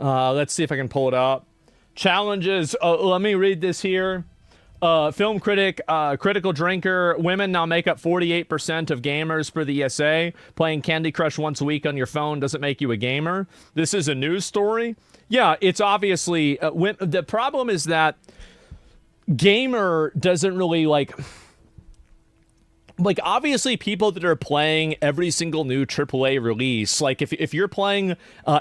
Let's see if I can pull it up. Challenges. Let me read this here. Film critic, critical drinker, women now make up 48% of gamers for the ESA. Playing Candy Crush once a week on your phone doesn't make you a gamer. This is a news story. Yeah, it's obviously... the problem is that gamer doesn't really, like, obviously people that are playing every single new AAA release, like if you're playing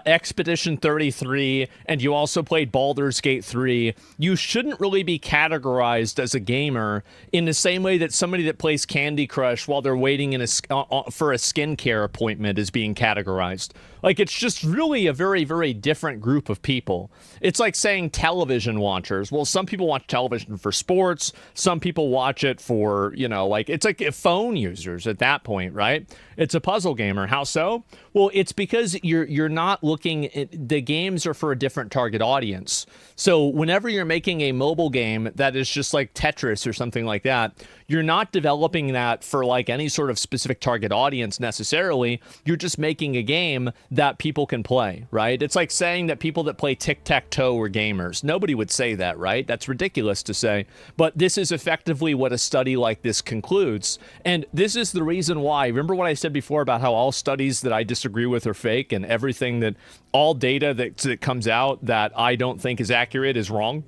Expedition 33 and you also played Baldur's Gate 3, you shouldn't really be categorized as a gamer in the same way that somebody that plays Candy Crush while they're waiting for a skincare appointment is being categorized. Like, it's just really a very, very different group of people. It's like saying television watchers. Well, some people watch television for sports. Some people watch it for, like, it's like phone users at that point, right? It's a puzzle gamer. How so? Well, it's because you're not looking the games are for a different target audience. So whenever you're making a mobile game that is just like Tetris or something like that, you're not developing that for like any sort of specific target audience necessarily. You're just making a game that people can play, right? It's like saying that people that play tic-tac-toe are gamers. Nobody would say that, right? That's ridiculous to say. But this is effectively what a study like this concludes. And this is the reason why. Remember what I said before about how all studies that I disagree with are fake, and everything that all data that comes out that I don't think is accurate is wrong?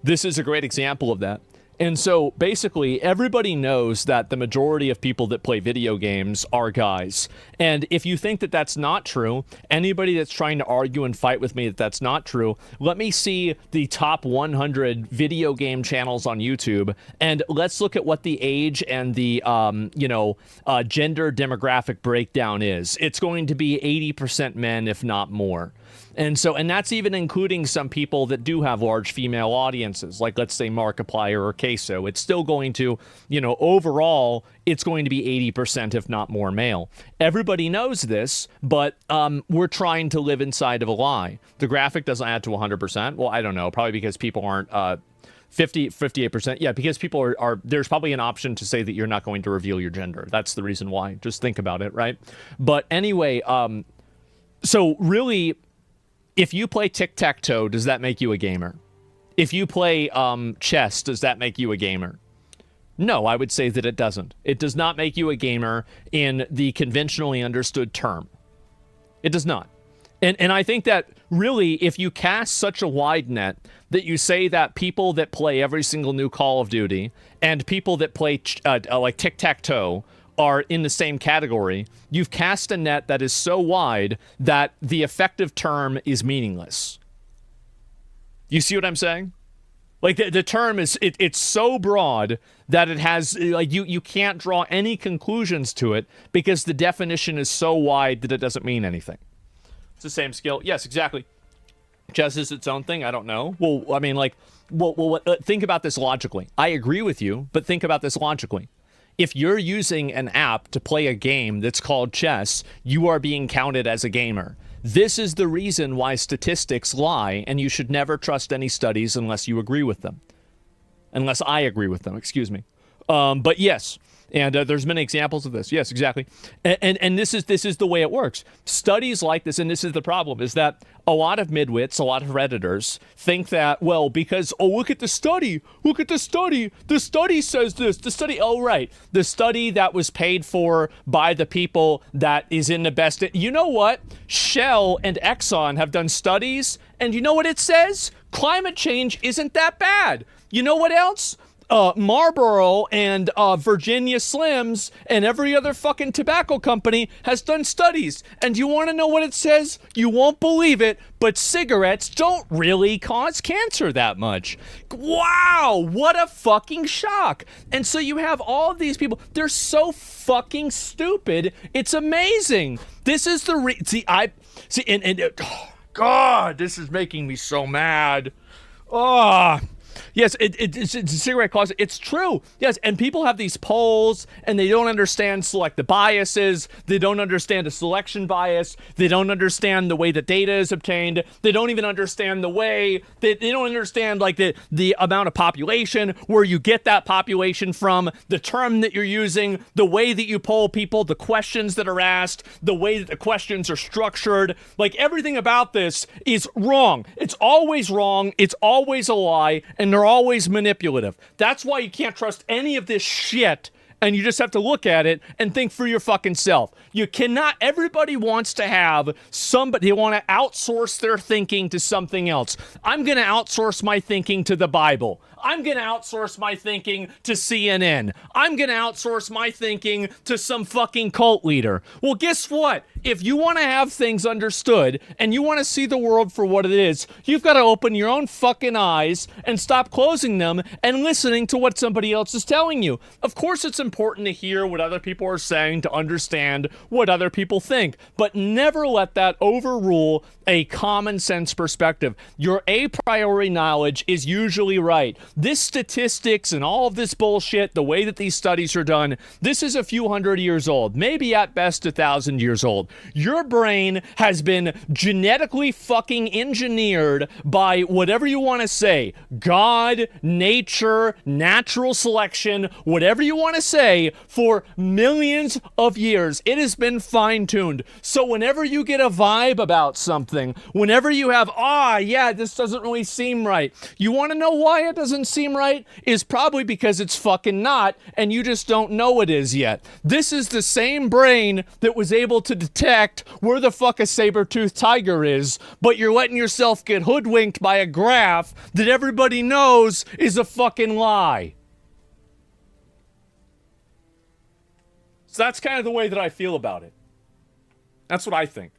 This is a great example of that. And so basically everybody knows that the majority of people that play video games are guys. And if you think that that's not true, anybody that's trying to argue and fight with me that that's not true, let me see the top 100 video game channels on YouTube, and let's look at what the age and the gender demographic breakdown is. It's going to be 80% men, if not more. And that's even including some people that do have large female audiences, like let's say Markiplier or Queso. It's still going to, overall, it's going to be 80%, if not more, male. Everybody knows this, but we're trying to live inside of a lie. The graphic doesn't add to 100%. Well, I don't know, probably because people aren't 58%. Yeah, because people are there's probably an option to say that you're not going to reveal your gender. That's the reason why. Just think about it, right? But anyway, so really, if you play tic-tac-toe, does that make you a gamer? If you play chess, does that make you a gamer? No, I would say that it doesn't. It does not make you a gamer in the conventionally understood term. It does not. And I think that really, if you cast such a wide net that you say that people that play every single new Call of Duty and people that play like tic-tac-toe are in the same category, you've cast a net that is so wide that the effective term is meaningless. You see what I'm saying? Like the term is, it's so broad that it has, like, you can't draw any conclusions to it because the definition is so wide that it doesn't mean anything. It's the same skill. Yes, exactly. Chess is its own thing. I don't know. Well, I mean, like, think about this logically. I agree with you, but think about this logically. If you're using an app to play a game that's called chess, you are being counted as a gamer. This is the reason why statistics lie, and you should never trust any studies unless you agree with them. Unless I agree with them, excuse me. But yes, and there's many examples of this. Yes, exactly. And this is the way it works. Studies like this, and this is the problem, is that a lot of midwits, a lot of Redditors think that, well, because, oh, look at the study, the study says this, the study, oh, right, the study that was paid for by the people that is in the best, you know what? Shell and Exxon have done studies, and you know what it says? Climate change isn't that bad. You know what else? Marlboro and Virginia Slims and every other fucking tobacco company has done studies. And you want to know what it says? You won't believe it, but cigarettes don't really cause cancer that much. Wow, what a fucking shock. And so you have all of these people. They're so fucking stupid. It's amazing. This is the God, this is making me so mad. Oh. Yes, it's a cigarette closet. It's true. Yes, and people have these polls, and they don't understand selective biases. They don't understand a selection bias. They don't understand the way the data is obtained. They don't even understand the way they don't understand like the amount of population, where you get that population from, the term that you're using, the way that you poll people, the questions that are asked, the way that the questions are structured. Like, everything about this is wrong. It's always wrong. It's always a lie, and they're always manipulative. That's why you can't trust any of this shit, and you just have to look at it and think for your fucking self. You cannot, everybody wants to have somebody, they want to outsource their thinking to something else. I'm going to outsource my thinking to the Bible. I'm going to outsource my thinking to CNN. I'm going to outsource my thinking to some fucking cult leader. Well, guess what? If you want to have things understood and you want to see the world for what it is, you've got to open your own fucking eyes and stop closing them and listening to what somebody else is telling you. Of course, it's important to hear what other people are saying to understand what other people think, but never let that overrule a common sense perspective. Your a priori knowledge is usually right. This statistics and all of this bullshit, the way that these studies are done, this is a few hundred years old, maybe at best 1,000 years old. Your brain has been genetically fucking engineered by whatever you want to say, God, nature, natural selection, whatever you want to say, for millions of years. It has been fine-tuned. So whenever you get a vibe about something, whenever you have, yeah, this doesn't really seem right, you want to know why it doesn't seem right? Is probably because it's fucking not, and you just don't know it is yet. This is the same brain that was able to detect where the fuck a saber-toothed tiger is, but you're letting yourself get hoodwinked by a graph that everybody knows is a fucking lie. So that's kind of the way that I feel about it. That's what I think.